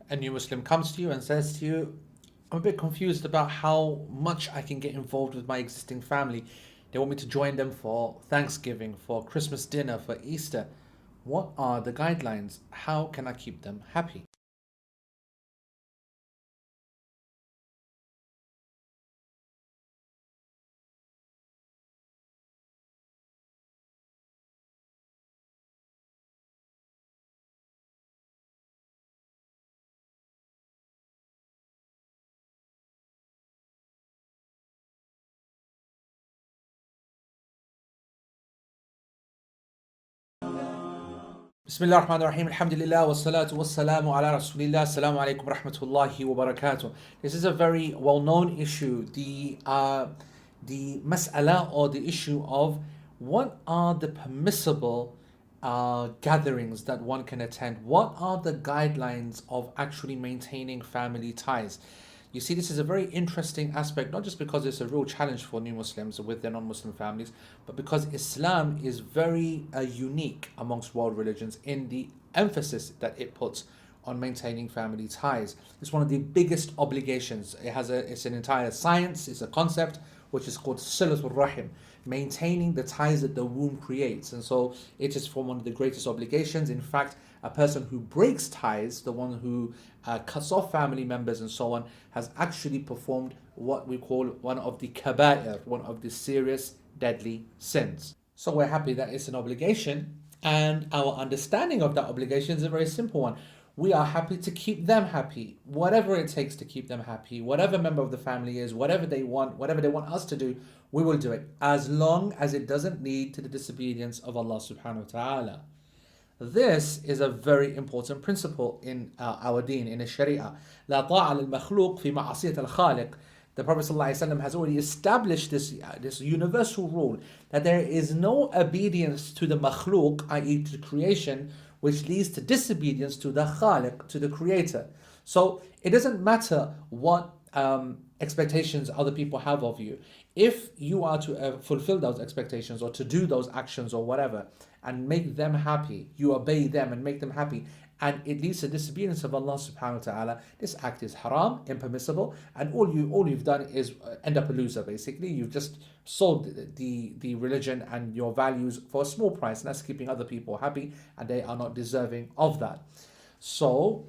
A new Muslim comes to you and says to you, I'm a bit confused about how much I can get involved with my existing family. They want me to join them for Thanksgiving, for Christmas dinner, for Easter. What are the guidelines? How can I keep them happy? Bismillah ar-Rahman ar-Rahim, alhamdulillah, wa salatu wa salamu ala rasulillah, assalamu alaikum rahmatullahi wa barakatuh. This is a very well-known issue, the mas'ala or the issue of what are the permissible gatherings that one can attend? What are the guidelines of actually maintaining family ties? You see, this is a very interesting aspect, not just because it's a real challenge for new Muslims with their non Muslim families, but because Islam is very unique amongst world religions in the emphasis that it puts on maintaining family ties. It's one of the biggest obligations. It's an entire science, it's a concept which is called Silatur-Rahm, maintaining the ties that the womb creates. And so it is from one of the greatest obligations. In fact, a person who breaks ties, the one who cuts off family members and so on, has actually performed what we call one of the kaba'ir, one of the serious, deadly sins. So we're happy that it's an obligation, and our understanding of that obligation is a very simple one. We are happy to keep them happy, whatever it takes to keep them happy, whatever member of the family is, whatever they want us to do, we will do it, as long as it doesn't lead to the disobedience of Allah subhanahu wa ta'ala. This is a very important principle in our deen, in the Sharia. لا طاعة للمخلوق في معصية الخالق. The Prophet ﷺ has already established this universal rule that there is no obedience to the makhluk, i.e. to creation, which leads to disobedience to the khaliq, to the creator. So it doesn't matter what expectations other people have of you. If you are to fulfill those expectations or to do those actions or whatever and make them happy, you obey them and make them happy, and it leads to disobedience of Allah subhanahu wa ta'ala, this act is haram, impermissible, and all you've done is end up a loser basically. You've just sold the religion and your values for a small price, and that's keeping other people happy, and they are not deserving of that. So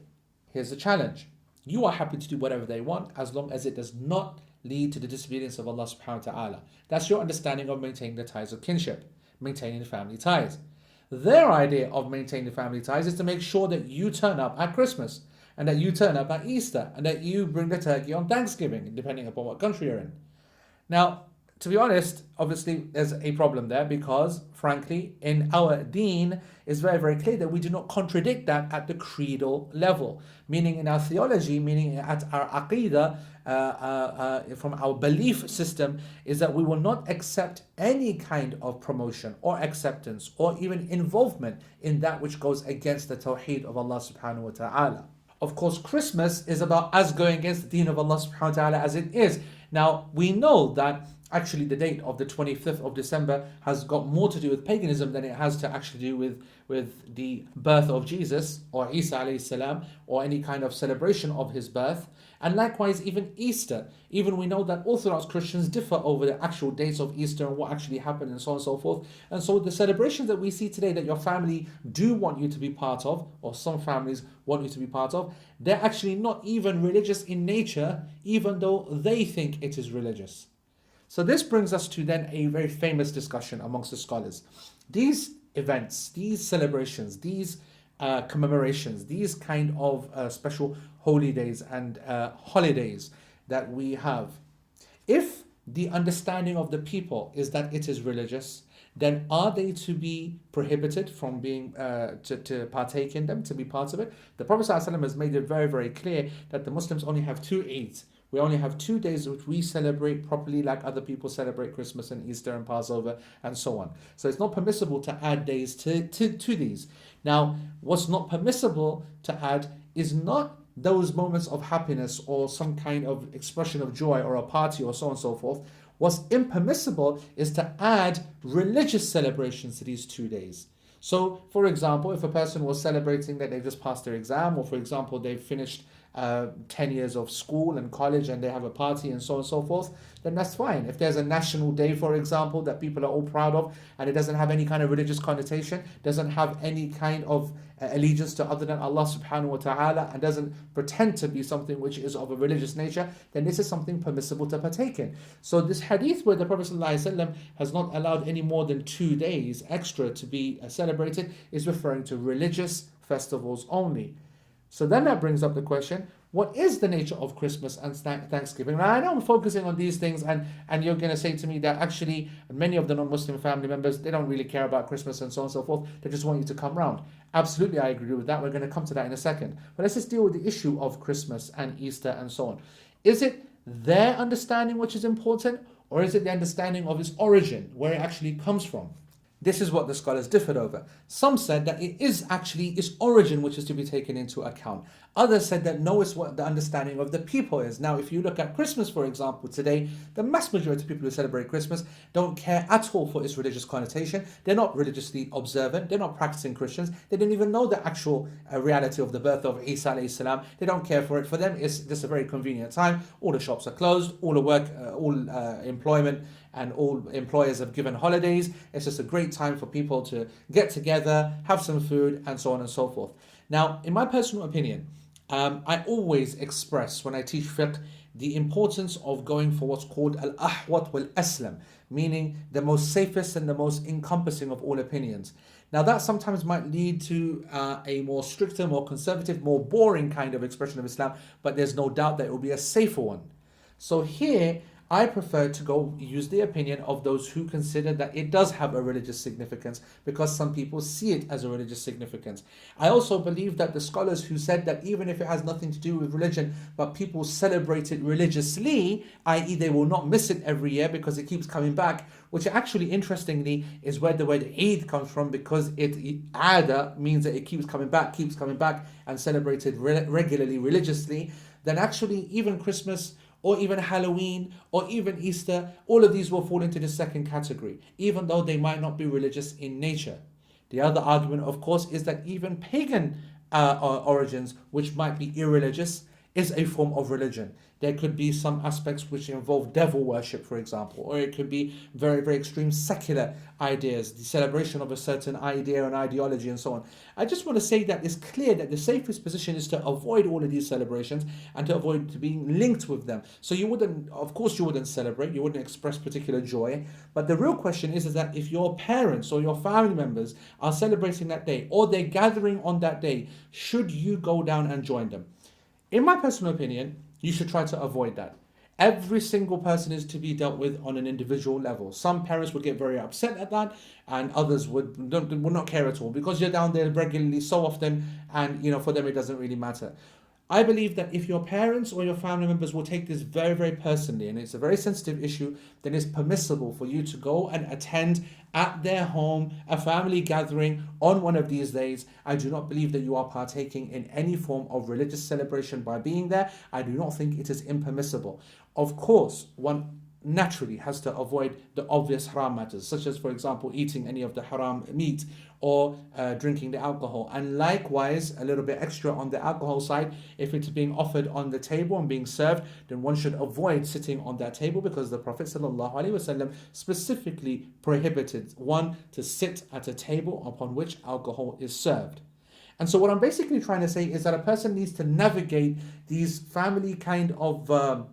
here's the challenge. You are happy to do whatever they want as long as it does not lead to the disobedience of Allah subhanahu wa ta'ala. That's your understanding of maintaining the ties of kinship, maintaining the family ties. Their idea of maintaining the family ties is to make sure that you turn up at Christmas and that you turn up at Easter and that you bring the turkey on Thanksgiving, depending upon what country you're in. Now, to be honest, obviously there's a problem there because, frankly, in our deen, it's very, very clear that we do not contradict that at the creedal level. Meaning in our theology, meaning at our aqidah, from our belief system, is that we will not accept any kind of promotion or acceptance or even involvement in that which goes against the tawheed of Allah subhanahu wa ta'ala. Of course, Christmas is about us going against the deen of Allah subhanahu wa ta'ala as it is. Now, we know that actually the date of the 25th of December has got more to do with paganism than it has to actually do with the birth of Jesus or Isa alayhi salam or any kind of celebration of his birth. And likewise, even Easter. Even we know that Orthodox Christians differ over the actual dates of Easter and what actually happened and so on and so forth. And so the celebrations that we see today that your family do want you to be part of, or some families want you to be part of, they're actually not even religious in nature, even though they think it is religious. So this brings us to then a very famous discussion amongst the scholars. These events, these celebrations, these commemorations, these kind of special holy days and holidays that we have, if the understanding of the people is that it is religious, then are they to be prohibited from being to partake in them, to be part of it? The Prophet ﷺ has made it very, very clear that the Muslims only have two Eids. We only have 2 days which we celebrate properly like other people celebrate Christmas and Easter and Passover and so on. So it's not permissible to add days to these. Now, what's not permissible to add is not those moments of happiness or some kind of expression of joy or a party or so on and so forth. What's impermissible is to add religious celebrations to these 2 days. So, for example, if a person was celebrating that they've just passed their exam, or for example, they've finished 10 years of school and college and they have a party and so on and so forth, then that's fine. If there's a national day, for example, that people are all proud of and it doesn't have any kind of religious connotation, doesn't have any kind of allegiance to other than Allah subhanahu wa ta'ala, and doesn't pretend to be something which is of a religious nature, then this is something permissible to partake in. So this hadith where the Prophet ﷺ has not allowed any more than 2 days extra to be celebrated is referring to religious festivals only. So then that brings up the question, what is the nature of Christmas and Thanksgiving? Now I know I'm focusing on these things and you're going to say to me that actually many of the non-Muslim family members, they don't really care about Christmas and so on and so forth. They just want you to come round. Absolutely, I agree with that. We're going to come to that in a second. But let's just deal with the issue of Christmas and Easter and so on. Is it their understanding which is important, or is it the understanding of its origin, where it actually comes from? This is what the scholars differed over. Some said that it is actually its origin which is to be taken into account. Others said that no, it's what the understanding of the people is. Now, if you look at Christmas, for example, today, the mass majority of people who celebrate Christmas don't care at all for its religious connotation. They're not religiously observant. They're not practicing Christians. They didn't even know the actual reality of the birth of Isa alayhi salam. They don't care for it. For them, it's just a very convenient time. All the shops are closed. All the work, employment, and all employers have given holidays. It's just a great time for people to get together, have some food, and so on and so forth. Now, in my personal opinion, I always express when I teach fiqh the importance of going for what's called al-ahwat wal-aslam, meaning the most safest and the most encompassing of all opinions. Now that sometimes might lead to a more stricter, more conservative, more boring kind of expression of Islam, but there's no doubt that it will be a safer one. So here, I prefer to go use the opinion of those who consider that it does have a religious significance, because some people see it as a religious significance. I also believe that the scholars who said that even if it has nothing to do with religion, but people celebrate it religiously, i.e. they will not miss it every year because it keeps coming back, which actually interestingly is where the word Eid comes from, because Ada means that it keeps coming back and celebrated regularly, religiously. Then actually even Christmas, or even Halloween, or even Easter, all of these will fall into the second category, even though they might not be religious in nature. The other argument, of course, is that even pagan origins, which might be irreligious, is a form of religion. There could be some aspects which involve devil worship, for example, or it could be very, very extreme secular ideas, the celebration of a certain idea and ideology and so on. I just want to say that it's clear that the safest position is to avoid all of these celebrations and to avoid being linked with them. So you wouldn't celebrate, you wouldn't express particular joy. But the real question is that if your parents or your family members are celebrating that day, or they're gathering on that day, should you go down and join them? In my personal opinion, you should try to avoid that. Every single person is to be dealt with on an individual level. Some parents would get very upset at that, and others would not care at all, because you're down there regularly so often, and for them it doesn't really matter. I believe that if your parents or your family members will take this very, very personally, and it's a very sensitive issue, then it's permissible for you to go and attend at their home a family gathering on one of these days. I do not believe that you are partaking in any form of religious celebration by being there. I do not think it is impermissible. Of course, one naturally has to avoid the obvious haram matters, such as, for example, eating any of the haram meat or drinking the alcohol. And likewise, a little bit extra on the alcohol side, if it's being offered on the table and being served, then one should avoid sitting on that table, because the Prophet ﷺ specifically prohibited one to sit at a table upon which alcohol is served. And so what I'm basically trying to say is that a person needs to navigate these family kind of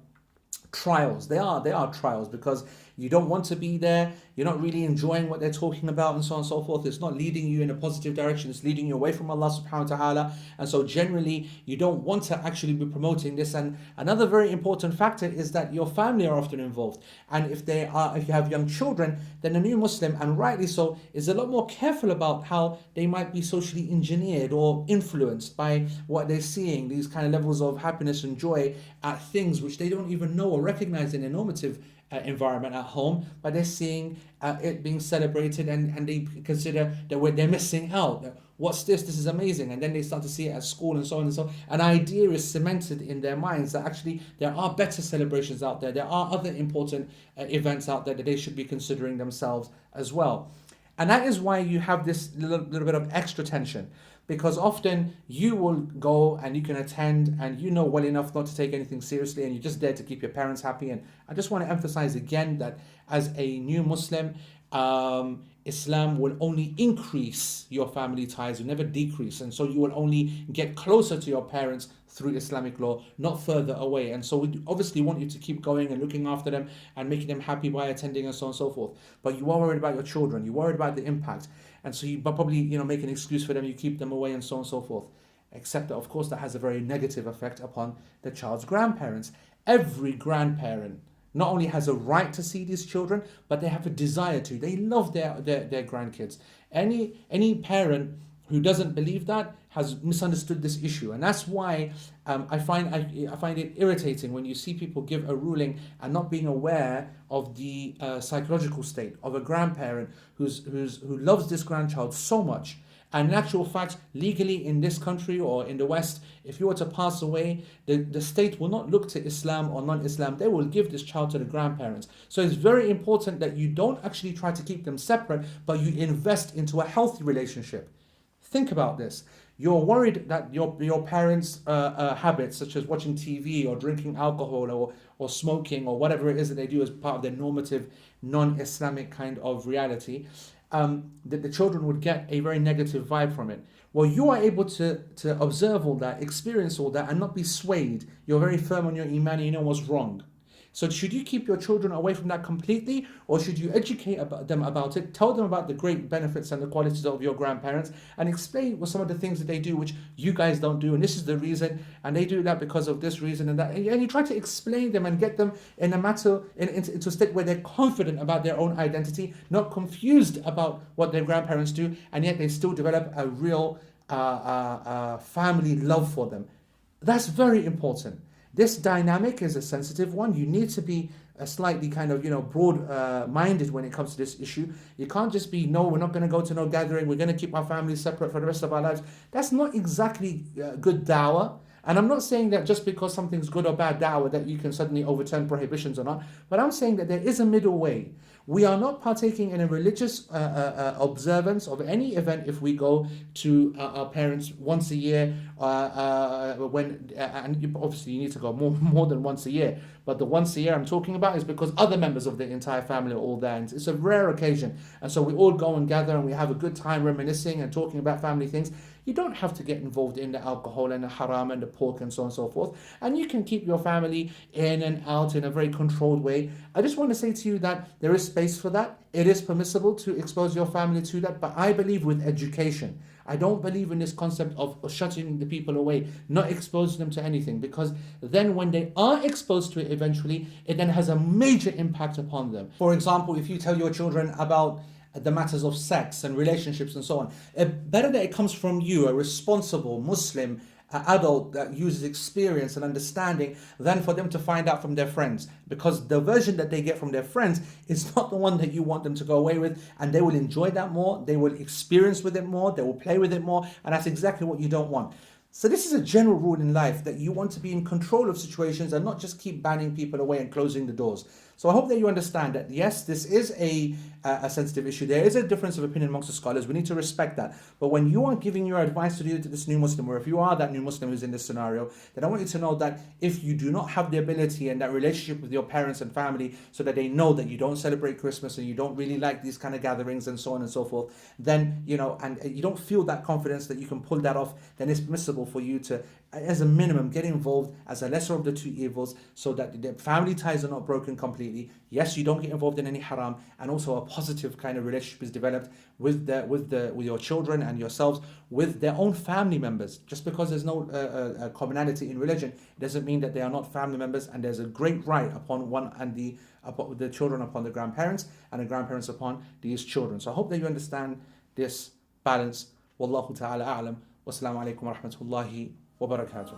trials. They are trials, because you don't want to be there, you're not really enjoying what they're talking about and so on and so forth. It's not leading you in a positive direction, it's leading you away from Allah subhanahu wa ta'ala. And so generally you don't want to actually be promoting this. And another very important factor is that your family are often involved. And if you have young children, then a new Muslim, and rightly so, is a lot more careful about how they might be socially engineered or influenced by what they're seeing, these kind of levels of happiness and joy at things which they don't even know or recognize in a normative environment at home, but they're seeing it being celebrated, and they consider that they're missing out. What's this? This is amazing. And then they start to see it at school and so on and so on. An idea is cemented in their minds that actually there are better celebrations out there. There are other important events out there that they should be considering themselves as well. And that is why you have this little bit of extra tension. Because often you will go and you can attend and you know well enough not to take anything seriously, and you're just there to keep your parents happy. And I just want to emphasize again that as a new Muslim, Islam will only increase your family ties, will never decrease. And so you will only get closer to your parents through Islamic law, not further away. And so we obviously want you to keep going and looking after them and making them happy by attending and so on and so forth. But you are worried about your children, you're worried about the impact. And so you probably, make an excuse for them, you keep them away and so on and so forth. Except that, of course, that has a very negative effect upon the child's grandparents. Every grandparent not only has a right to see these children, but they have a desire to. They love their grandkids. Any parent who doesn't believe that has misunderstood this issue. And that's why I find it irritating when you see people give a ruling and not being aware of the psychological state of a grandparent who loves this grandchild so much. And in actual fact, legally in this country or in the West, if you were to pass away, the state will not look to Islam or non-Islam. They will give this child to the grandparents. So it's very important that you don't actually try to keep them separate, but you invest into a healthy relationship. Think about this. You're worried that your parents' habits, such as watching TV or drinking alcohol or smoking or whatever it is that they do as part of their normative, non-Islamic kind of reality, that the children would get a very negative vibe from it. Well, you are able to observe all that, experience all that, and not be swayed. You're very firm on your iman and you know what's wrong. So should you keep your children away from that completely, or should you educate them about it, tell them about the great benefits and the qualities of your grandparents, and explain what some of the things that they do which you guys don't do, and this is the reason, and they do that because of this reason and that, and you try to explain them and get them in a matter into a state where they're confident about their own identity, not confused about what their grandparents do, and yet they still develop a real family love for them. That's very important. This dynamic is a sensitive one. You need to be slightly kind of, broad-minded when it comes to this issue. You can't just be, no, we're not going to go to no gathering, we're going to keep our families separate for the rest of our lives. That's not exactly good dawah. And I'm not saying that just because something's good or bad dawah that you can suddenly overturn prohibitions or not, but I'm saying that there is a middle way. We are not partaking in a religious observance of any event if we go to our parents once a year, and obviously you need to go more than once a year. But the once a year I'm talking about is because other members of the entire family are all there. And it's a rare occasion. And so we all go and gather and we have a good time reminiscing and talking about family things. You don't have to get involved in the alcohol and the haram and the pork and so on and so forth. And you can keep your family in and out in a very controlled way. I just want to say to you that there is space for that. It is permissible to expose your family to that. But I believe with education. I don't believe in this concept of shutting the people away, not exposing them to anything, because then when they are exposed to it eventually, it then has a major impact upon them. For example, if you tell your children about the matters of sex and relationships and so on, better that it comes from you, a responsible Muslim adult that uses experience and understanding, than for them to find out from their friends, because the version that they get from their friends is not the one that you want them to go away with, and they will enjoy that more, they will experience with it more, they will play with it more, and that's exactly what you don't want. So this is a general rule in life, that you want to be in control of situations and not just keep banning people away and closing the doors. So I hope that you understand that, yes, this is a sensitive issue. There is a difference of opinion amongst the scholars. We need to respect that. But when you are giving your advice to this new Muslim, or if you are that new Muslim who's in this scenario, then I want you to know that if you do not have the ability and that relationship with your parents and family, so that they know that you don't celebrate Christmas and you don't really like these kind of gatherings and so on and so forth, then, and you don't feel that confidence that you can pull that off, then it's permissible for you to, as a minimum, get involved as a lesser of the two evils, so that the family ties are not broken completely. Yes, you don't get involved in any haram, and also a positive kind of relationship is developed with your children and yourselves with their own family members. Just because there's no commonality in religion doesn't mean that they are not family members, and there's a great right upon one and the children upon the grandparents, and the grandparents upon these children. So I hope that you understand this balance. Wallahu ta'ala a'lam. Wassalamu alaikum wa rahmatullahi wa barakatuh.